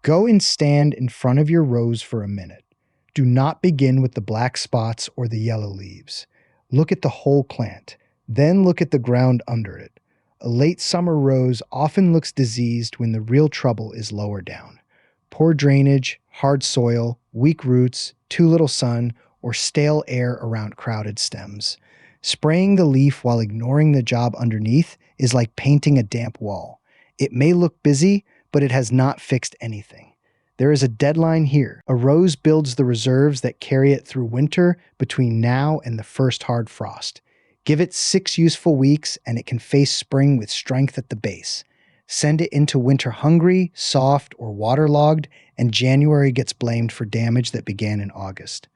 Go and stand in front of your rose for a minute. Do not begin with the black spots or the yellow leaves. Look at the whole plant. Then look at the ground under it. A late summer rose often looks diseased when the real trouble is lower down. Poor drainage, hard soil, weak roots, too little sun, or stale air around crowded stems. Spraying the leaf while ignoring the job underneath is like painting a damp wall. It may look busy, but it has not fixed anything. There is a deadline here. A rose builds the reserves that carry it through winter between now and the first hard frost. Give it 6 useful weeks and it can face spring with strength at the base. Send it into winter hungry, soft, or waterlogged, and January gets blamed for damage that began in August.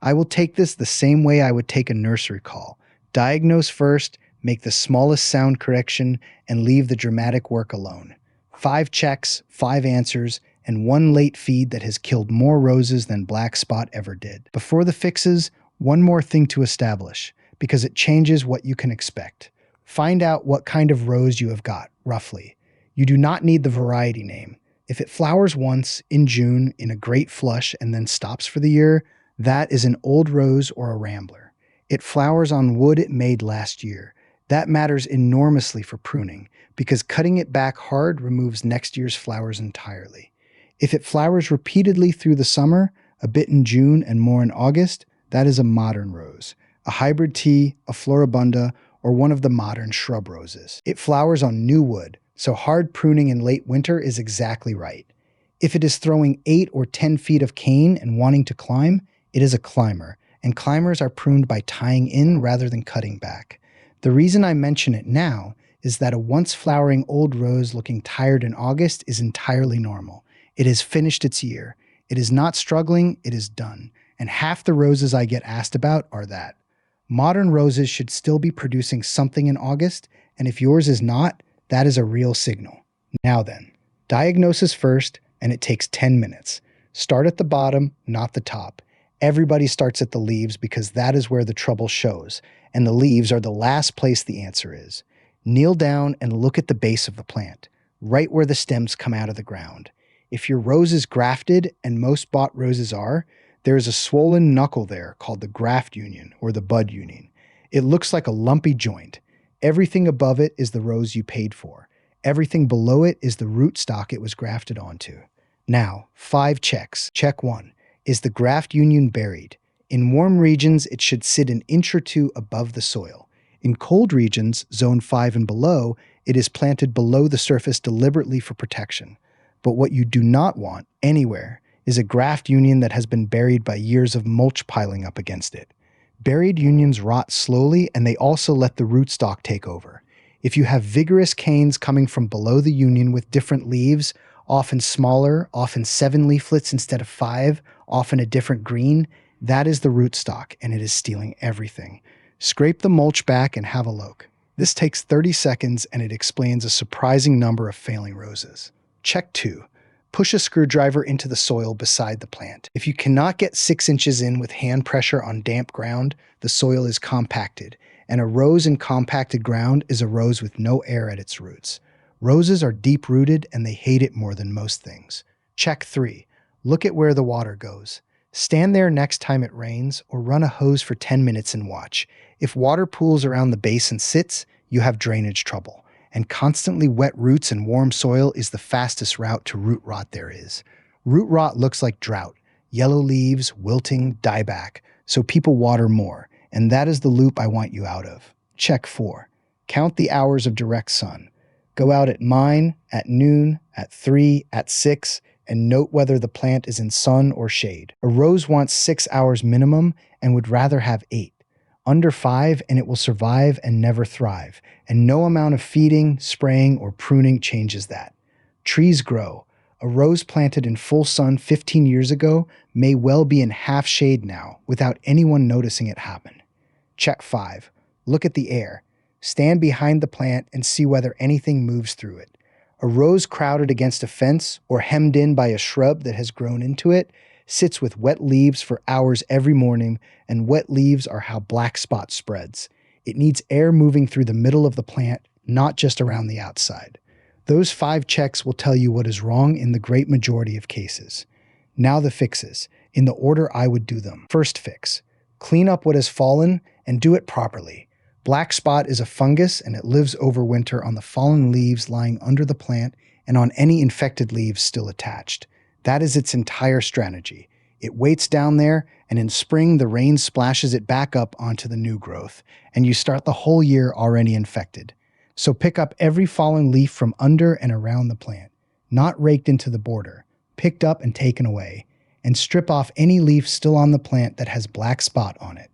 I will take this the same way I would take a nursery call. Diagnose first, make the smallest sound correction, and leave the dramatic work alone. 5 checks, 5 answers, and 1 late feed that has killed more roses than black spot ever did. Before the fixes, one more thing to establish, because it changes what you can expect. Find out what kind of rose you have got, roughly. You do not need the variety name. If it flowers once, in June, in a great flush, and then stops for the year, that is an old rose or a rambler. It flowers on wood it made last year. That matters enormously for pruning, because cutting it back hard removes next year's flowers entirely. If it flowers repeatedly through the summer, a bit in June and more in August, that is a modern rose, a hybrid tea, a floribunda, or one of the modern shrub roses. It flowers on new wood, so hard pruning in late winter is exactly right. If it is throwing 8 or 10 feet of cane and wanting to climb, it is a climber, and climbers are pruned by tying in rather than cutting back. The reason I mention it now is that a once flowering old rose looking tired in August is entirely normal. It has finished its year. It is not struggling, it is done. And half the roses I get asked about are that. Modern roses should still be producing something in August, and if yours is not, that is a real signal. Now then, diagnosis first, and it takes 10 minutes. Start at the bottom, not the top. Everybody starts at the leaves because that is where the trouble shows, and the leaves are the last place the answer is. Kneel down and look at the base of the plant, right where the stems come out of the ground. If your rose is grafted, and most bought roses are, there is a swollen knuckle there called the graft union or the bud union. It looks like a lumpy joint. Everything above it is the rose you paid for. Everything below it is the rootstock it was grafted onto. Now, 5 checks. Check 1. Is the graft union buried? In warm regions, it should sit an inch or 2 above the soil. In cold regions, zone 5 and below, it is planted below the surface deliberately for protection. But what you do not want, anywhere, is a graft union that has been buried by years of mulch piling up against it. Buried unions rot slowly, and they also let the rootstock take over. If you have vigorous canes coming from below the union with different leaves, often smaller, often 7 leaflets instead of 5, often a different green, that is the rootstock, and it is stealing everything. Scrape the mulch back and have a look. This takes 30 seconds, and it explains a surprising number of failing roses. Check 2. Push a screwdriver into the soil beside the plant. If you cannot get 6 inches in with hand pressure on damp ground, the soil is compacted, and a rose in compacted ground is a rose with no air at its roots. Roses are deep-rooted and they hate it more than most things. Check 3. Look at where the water goes. Stand there next time it rains, or run a hose for 10 minutes and watch. If water pools around the base and sits, you have drainage trouble. And constantly wet roots and warm soil is the fastest route to root rot there is. Root rot looks like drought, yellow leaves, wilting, dieback, so people water more, and that is the loop I want you out of. Check 4. Count the hours of direct sun. Go out at 9, at noon, at 3, at 6, and note whether the plant is in sun or shade. A rose wants 6 hours minimum and would rather have 8. Under 5 and it will survive and never thrive, and no amount of feeding, spraying, or pruning changes that. Trees grow. A rose planted in full sun 15 years ago may well be in half shade now without anyone noticing it happen. Check 5. Look at the air. Stand behind the plant and see whether anything moves through it. A rose crowded against a fence or hemmed in by a shrub that has grown into it sits with wet leaves for hours every morning, and wet leaves are how black spot spreads. It needs air moving through the middle of the plant, not just around the outside. Those 5 checks will tell you what is wrong in the great majority of cases. Now the fixes, in the order I would do them. First fix: clean up what has fallen and do it properly. Black spot is a fungus and it lives over winter on the fallen leaves lying under the plant and on any infected leaves still attached. That is its entire strategy. It waits down there, and in spring the rain splashes it back up onto the new growth, and you start the whole year already infected. So pick up every fallen leaf from under and around the plant, not raked into the border, picked up and taken away, and strip off any leaf still on the plant that has black spot on it.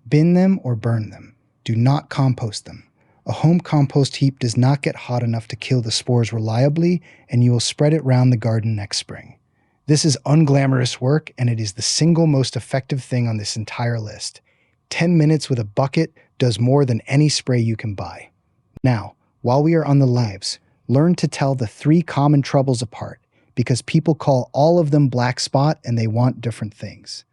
Bin them or burn them. Do not compost them. A home compost heap does not get hot enough to kill the spores reliably, and you will spread it round the garden next spring. This is unglamorous work, and it is the single most effective thing on this entire list. 10 minutes with a bucket does more than any spray you can buy. Now, while we are on the lives, learn to tell the 3 common troubles apart, because people call all of them black spot and they want different things.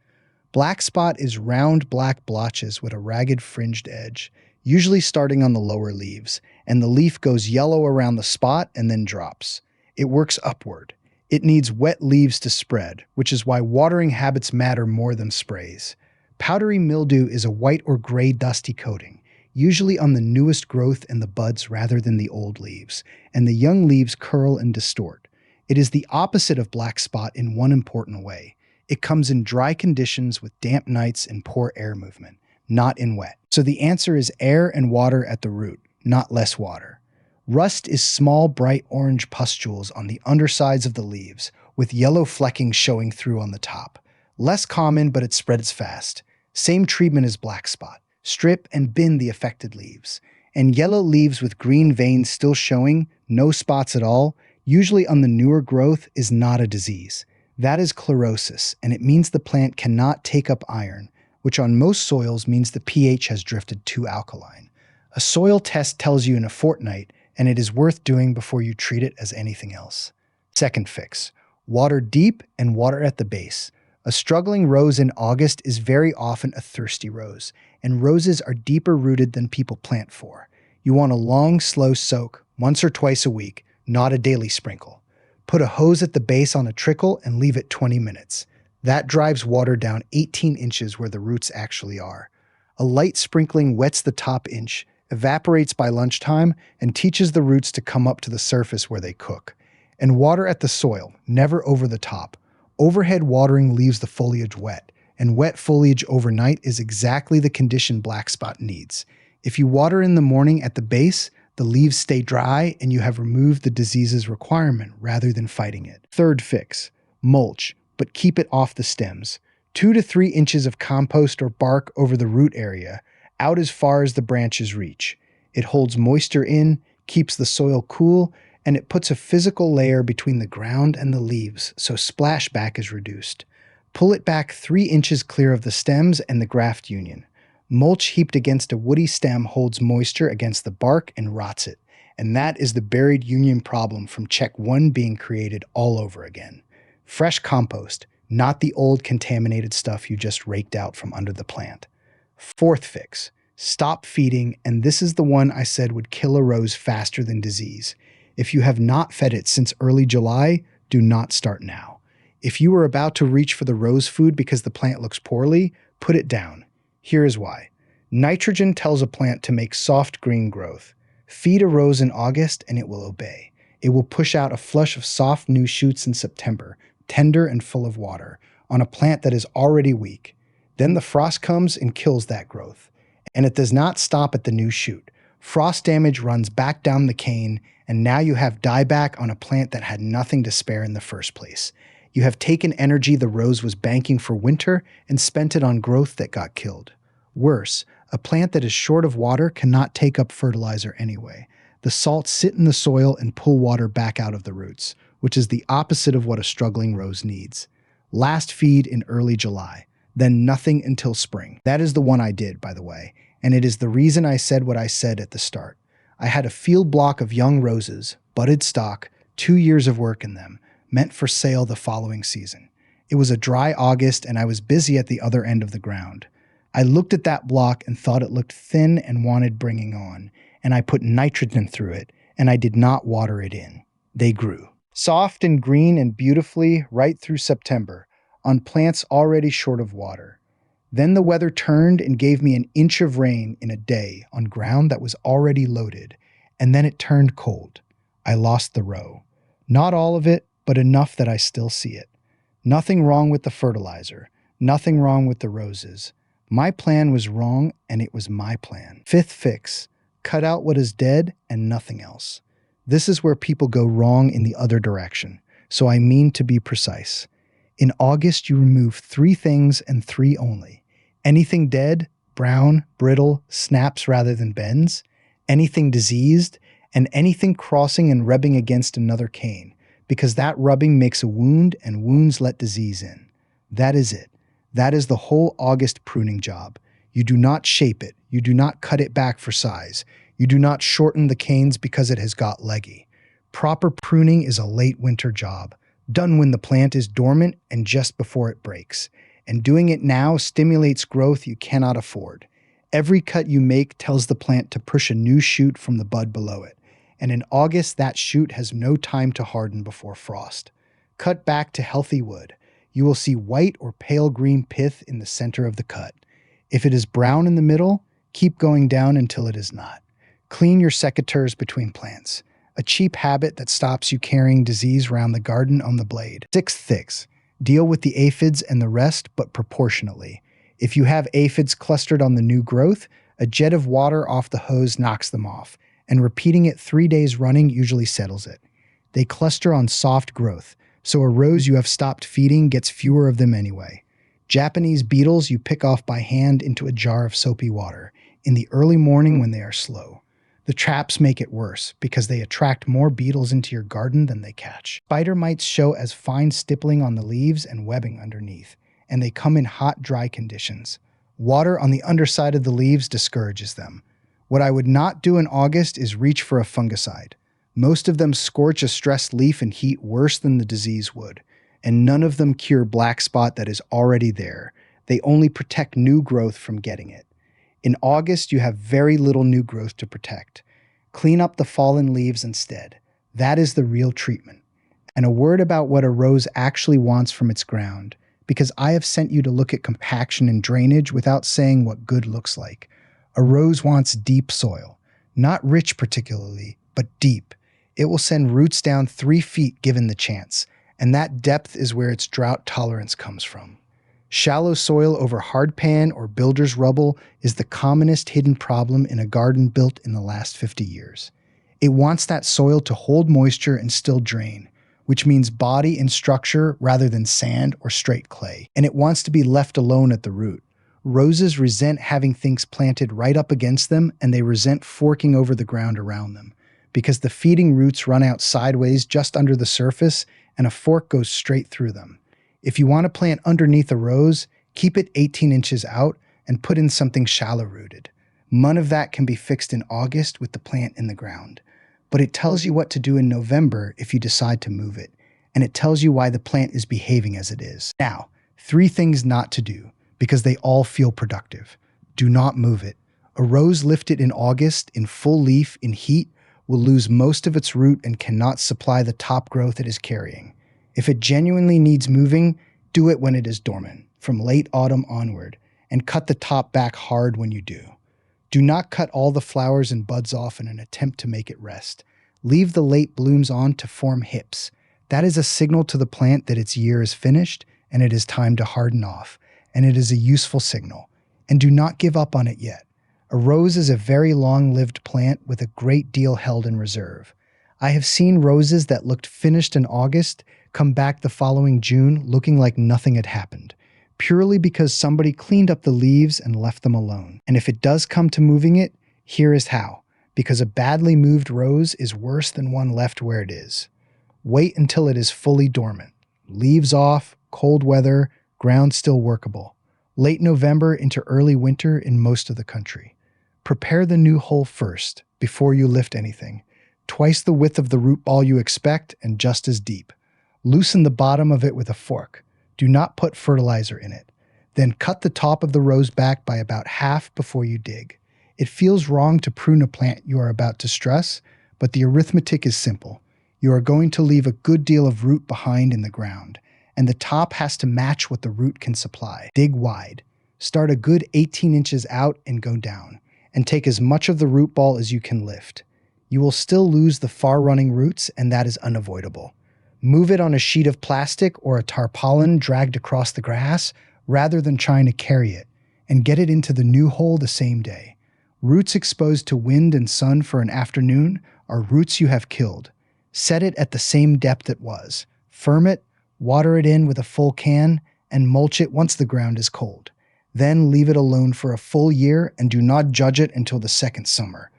Black spot is round black blotches with a ragged fringed edge, usually starting on the lower leaves, and the leaf goes yellow around the spot and then drops. It works upward. It needs wet leaves to spread, which is why watering habits matter more than sprays. Powdery mildew is a white or gray dusty coating, usually on the newest growth and the buds rather than the old leaves, and the young leaves curl and distort. It is the opposite of black spot in one important way. It comes in dry conditions with damp nights and poor air movement, not in wet. So the answer is air and water at the root, not less water. Rust is small, bright orange pustules on the undersides of the leaves, with yellow flecking showing through on the top. Less common, but it spreads fast. Same treatment as black spot. Strip and bin the affected leaves. And yellow leaves with green veins still showing, no spots at all, usually on the newer growth, is not a disease. That is chlorosis, and it means the plant cannot take up iron, which on most soils means the pH has drifted too alkaline. A soil test tells you in a fortnight, and it is worth doing before you treat it as anything else. Second fix: water deep and water at the base. A struggling rose in August is very often a thirsty rose, and roses are deeper rooted than people plant for. You want a long, slow soak, once or twice a week, not a daily sprinkle. Put a hose at the base on a trickle and leave it 20 minutes. That drives water down 18 inches where the roots actually are. A light sprinkling wets the top inch, evaporates by lunchtime, and teaches the roots to come up to the surface where they cook. And water at the soil, never over the top. Overhead watering leaves the foliage wet, and wet foliage overnight is exactly the condition black spot needs. If you water in the morning at the base, the leaves stay dry and you have removed the disease's requirement rather than fighting it. Third fix: mulch, but keep it off the stems. 2 to 3 inches of compost or bark over the root area, out as far as the branches reach. It holds moisture in, keeps the soil cool, and it puts a physical layer between the ground and the leaves, so splashback is reduced. Pull it back 3 inches clear of the stems and the graft union. Mulch heaped against a woody stem holds moisture against the bark and rots it, and that is the buried union problem from check 1 being created all over again. Fresh compost, not the old contaminated stuff you just raked out from under the plant. Fourth fix: stop feeding, and this is the one I said would kill a rose faster than disease. If you have not fed it since early July, do not start now. If you are about to reach for the rose food because the plant looks poorly, put it down. Here is why. Nitrogen tells a plant to make soft green growth. Feed a rose in August and it will obey. It will push out a flush of soft new shoots in September, tender and full of water, on a plant that is already weak. Then the frost comes and kills that growth. And it does not stop at the new shoot. Frost damage runs back down the cane, and now you have dieback on a plant that had nothing to spare in the first place. You have taken energy the rose was banking for winter and spent it on growth that got killed. Worse, a plant that is short of water cannot take up fertilizer anyway. The salts sit in the soil and pull water back out of the roots, which is the opposite of what a struggling rose needs. Last feed in early July, then nothing until spring. That is the one I did, by the way, and it is the reason I said what I said at the start. I had a field block of young roses, budded stock, 2 years of work in them, meant for sale the following season. It was a dry August and I was busy at the other end of the ground. I looked at that block and thought it looked thin and wanted bringing on, and I put nitrogen through it, and I did not water it in. They grew. Soft and green and beautifully right through September, on plants already short of water. Then the weather turned and gave me an inch of rain in a day on ground that was already loaded, and then it turned cold. I lost the row. Not all of it, but enough that I still see it. Nothing wrong with the fertilizer. Nothing wrong with the roses. My plan was wrong, and it was my plan. Fifth fix: cut out what is dead and nothing else. This is where people go wrong in the other direction, so I mean to be precise. In August, you remove 3 things and 3 only. Anything dead, brown, brittle, snaps rather than bends, anything diseased, and anything crossing and rubbing against another cane, because that rubbing makes a wound and wounds let disease in. That is it. That is the whole August pruning job. You do not shape it. You do not cut it back for size. You do not shorten the canes because it has got leggy. Proper pruning is a late winter job, done when the plant is dormant and just before it breaks. And doing it now stimulates growth you cannot afford. Every cut you make tells the plant to push a new shoot from the bud below it. And in August, that shoot has no time to harden before frost. Cut back to healthy wood. You will see white or pale green pith in the center of the cut. If it is brown in the middle, keep going down until it is not. Clean your secateurs between plants, a cheap habit that stops you carrying disease around the garden on the blade. Sixth fix: deal with the aphids and the rest, but proportionately. If you have aphids clustered on the new growth, a jet of water off the hose knocks them off, and repeating it 3 days running usually settles it. They cluster on soft growth, so a rose you have stopped feeding gets fewer of them anyway. Japanese beetles you pick off by hand into a jar of soapy water in the early morning when they are slow. The traps make it worse because they attract more beetles into your garden than they catch. Spider mites show as fine stippling on the leaves and webbing underneath, and they come in hot, dry conditions. Water on the underside of the leaves discourages them. What I would not do in August is reach for a fungicide. Most of them scorch a stressed leaf in heat worse than the disease would, and none of them cure black spot that is already there. They only protect new growth from getting it. In August, you have very little new growth to protect. Clean up the fallen leaves instead. That is the real treatment. And a word about what a rose actually wants from its ground, because I have sent you to look at compaction and drainage without saying what good looks like. A rose wants deep soil, not rich particularly, but deep. It will send roots down 3 feet given the chance, and that depth is where its drought tolerance comes from. Shallow soil over hardpan or builder's rubble is the commonest hidden problem in a garden built in the last 50 years. It wants that soil to hold moisture and still drain, which means body and structure rather than sand or straight clay. And it wants to be left alone at the root. Roses resent having things planted right up against them, and they resent forking over the ground around them, because the feeding roots run out sideways just under the surface, and a fork goes straight through them. If you want to plant underneath a rose, keep it 18 inches out and put in something shallow-rooted. None of that can be fixed in August with the plant in the ground. But it tells you what to do in November if you decide to move it, and it tells you why the plant is behaving as it is. Now, 3 things not to do, because they all feel productive. Do not move it. A rose lifted in August, in full leaf, in heat, will lose most of its root and cannot supply the top growth it is carrying. If it genuinely needs moving, do it when it is dormant, from late autumn onward, and cut the top back hard when you do. Do not cut all the flowers and buds off in an attempt to make it rest. Leave the late blooms on to form hips. That is a signal to the plant that its year is finished and it is time to harden off, and it is a useful signal. And do not give up on it yet. A rose is a very long-lived plant with a great deal held in reserve. I have seen roses that looked finished in August come back the following June looking like nothing had happened, purely because somebody cleaned up the leaves and left them alone. And if it does come to moving it, here is how, because a badly moved rose is worse than one left where it is. Wait until it is fully dormant. Leaves off, cold weather, ground still workable. Late November into early winter in most of the country. Prepare the new hole first, before you lift anything. Twice the width of the root ball you expect and just as deep. Loosen the bottom of it with a fork. Do not put fertilizer in it. Then cut the top of the rose back by about half before you dig. It feels wrong to prune a plant you are about to stress, but the arithmetic is simple. You are going to leave a good deal of root behind in the ground, and the top has to match what the root can supply. Dig wide. Start a good 18 inches out and go down, and take as much of the root ball as you can lift. You will still lose the far-running roots, and that is unavoidable. Move it on a sheet of plastic or a tarpaulin dragged across the grass rather than trying to carry it, and get it into the new hole the same day. Roots exposed to wind and sun for an afternoon are roots you have killed. Set it at the same depth it was. Firm it, water it in with a full can, and mulch it once the ground is cold. Then leave it alone for a full year and do not judge it until the second summer.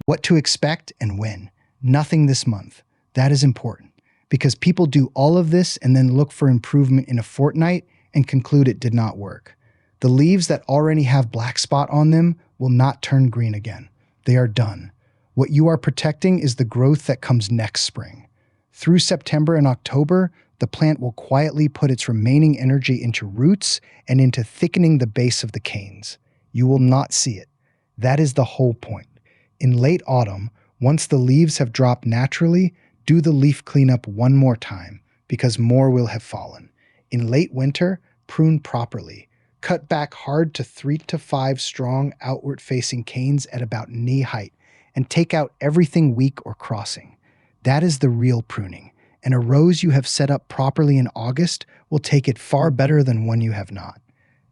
What to expect and when. Nothing this month. That is important, because people do all of this and then look for improvement in a fortnight and conclude it did not work. The leaves that already have black spot on them will not turn green again. They are done. What you are protecting is the growth that comes next spring. Through September and October, the plant will quietly put its remaining energy into roots and into thickening the base of the canes. You will not see it. That is the whole point. In late autumn, once the leaves have dropped naturally, do the leaf cleanup one more time, because more will have fallen. In late winter, prune properly. Cut back hard to 3 to 5 strong outward-facing canes at about knee height, and take out everything weak or crossing. That is the real pruning, and a rose you have set up properly in August will take it far better than one you have not.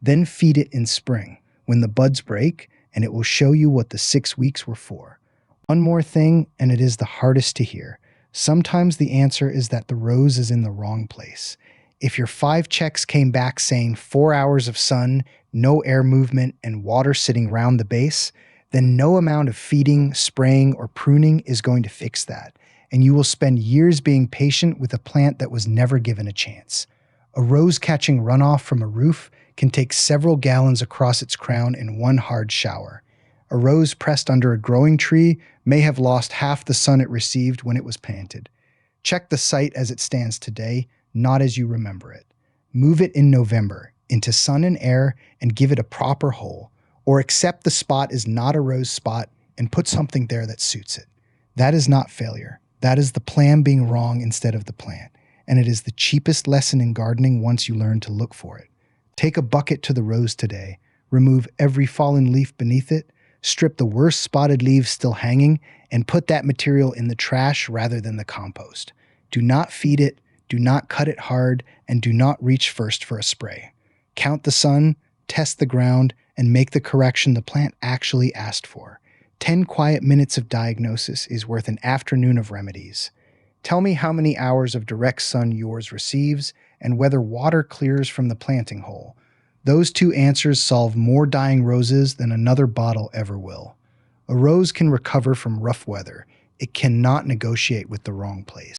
Then feed it in spring, when the buds break, and it will show you what the 6 weeks were for. One more thing, and it is the hardest to hear. Sometimes the answer is that the rose is in the wrong place. If your 5 checks came back saying 4 hours of sun, no air movement, and water sitting round the base, then no amount of feeding, spraying, or pruning is going to fix that, and you will spend years being patient with a plant that was never given a chance. A rose catching runoff from a roof can take several gallons across its crown in one hard shower. A rose pressed under a growing tree may have lost half the sun it received when it was planted. Check the site as it stands today, not as you remember it. Move it in November into sun and air and give it a proper hole, or accept the spot is not a rose spot and put something there that suits it. That is not failure. That is the plan being wrong instead of the plant, and it is the cheapest lesson in gardening once you learn to look for it. Take a bucket to the rose today, remove every fallen leaf beneath it, strip the worst spotted leaves still hanging, and put that material in the trash rather than the compost. Do not feed it, do not cut it hard, and do not reach first for a spray. Count the sun, test the ground, and make the correction the plant actually asked for. 10 quiet minutes of diagnosis is worth an afternoon of remedies. Tell me how many hours of direct sun yours receives and whether water clears from the planting hole. Those 2 answers solve more dying roses than another bottle ever will. A rose can recover from rough weather. It cannot negotiate with the wrong place.